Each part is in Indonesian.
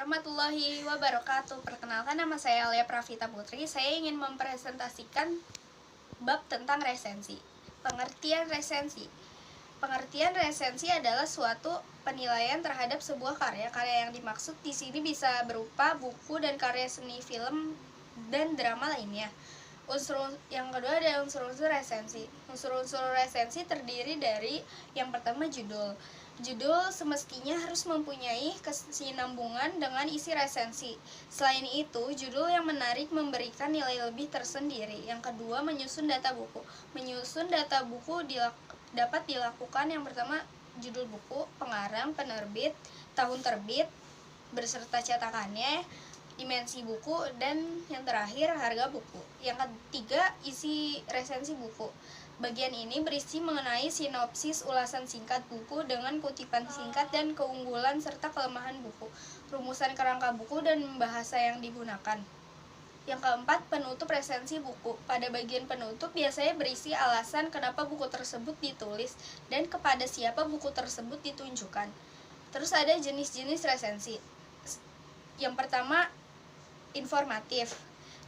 warahmatullahi wabarakatuh. Perkenalkan, nama saya Alia Pravita Putri. Saya ingin mempresentasikan bab tentang resensi. Pengertian resensi. Pengertian resensi adalah suatu penilaian terhadap sebuah karya. Karya yang dimaksud di sini bisa berupa buku dan karya seni, film, dan drama lainnya. Yang kedua ada unsur-unsur resensi. Unsur-unsur resensi terdiri dari yang pertama judul. Judul semestinya harus mempunyai kesinambungan dengan isi resensi. Selain itu, judul yang menarik memberikan nilai lebih tersendiri. Yang kedua, menyusun data buku. Menyusun data buku dapat dilakukan yang pertama judul buku, pengarang, penerbit, tahun terbit, beserta cetakannya, dimensi buku, dan yang terakhir harga buku. Yang ketiga, isi resensi buku. Bagian ini berisi mengenai sinopsis, ulasan singkat buku dengan kutipan singkat dan keunggulan serta kelemahan buku, rumusan kerangka buku dan bahasa yang digunakan. Yang keempat, penutup resensi buku. Pada bagian penutup biasanya berisi alasan kenapa buku tersebut ditulis dan kepada siapa buku tersebut ditunjukkan. Terus ada jenis-jenis resensi. Yang pertama, informatif.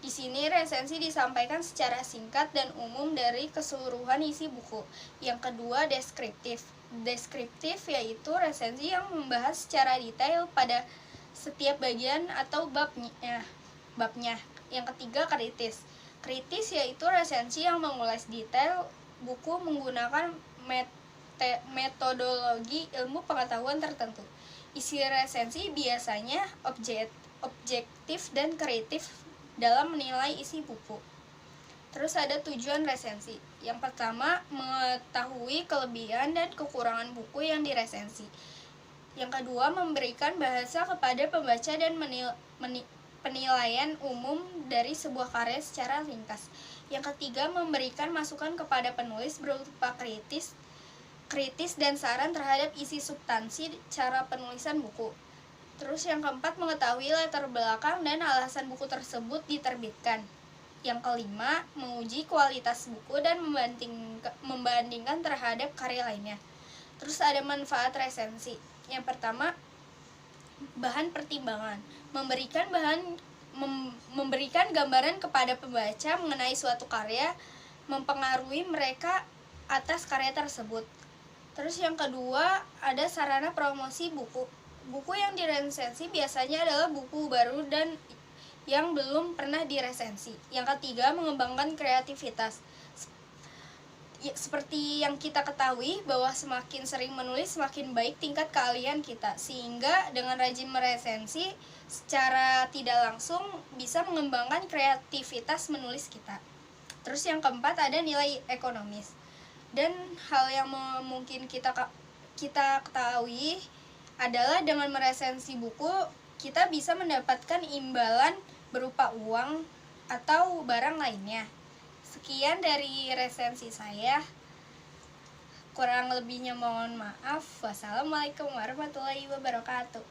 Di sini resensi disampaikan secara singkat dan umum dari keseluruhan isi buku. Yang kedua, deskriptif. Deskriptif yaitu resensi yang membahas secara detail pada setiap bagian atau babnya. Yang ketiga, kritis. Kritis yaitu resensi yang mengulas detail buku menggunakan metodologi ilmu pengetahuan tertentu. Isi resensi biasanya objektif dan kritis dalam menilai isi buku. Terus ada tujuan resensi. Yang pertama, mengetahui kelebihan dan kekurangan buku yang diresensi. Yang kedua, memberikan bahasa kepada pembaca dan penilaian umum dari sebuah karya secara ringkas. Yang ketiga, memberikan masukan kepada penulis berupa kritis dan saran terhadap isi substansi cara penulisan buku. Terus yang keempat, mengetahui latar belakang dan alasan buku tersebut diterbitkan. Yang kelima, menguji kualitas buku dan membandingkan terhadap karya lainnya. Terus ada manfaat resensi. Yang pertama, bahan pertimbangan. Memberikan gambaran kepada pembaca mengenai suatu karya, mempengaruhi mereka atas karya tersebut. Terus yang kedua, ada sarana promosi buku. Buku yang diresensi biasanya adalah buku baru dan yang belum pernah diresensi. Yang ketiga, mengembangkan kreativitas. Seperti yang kita ketahui bahwa semakin sering menulis semakin baik tingkat keahlian kita, sehingga dengan rajin meresensi secara tidak langsung bisa mengembangkan kreativitas menulis kita. Terus yang keempat, ada nilai ekonomis. Dan hal yang mungkin kita ketahui adalah dengan meresensi buku, kita bisa mendapatkan imbalan berupa uang atau barang lainnya. Sekian dari resensi saya. Kurang lebihnya mohon maaf. Wassalamualaikum warahmatullahi wabarakatuh.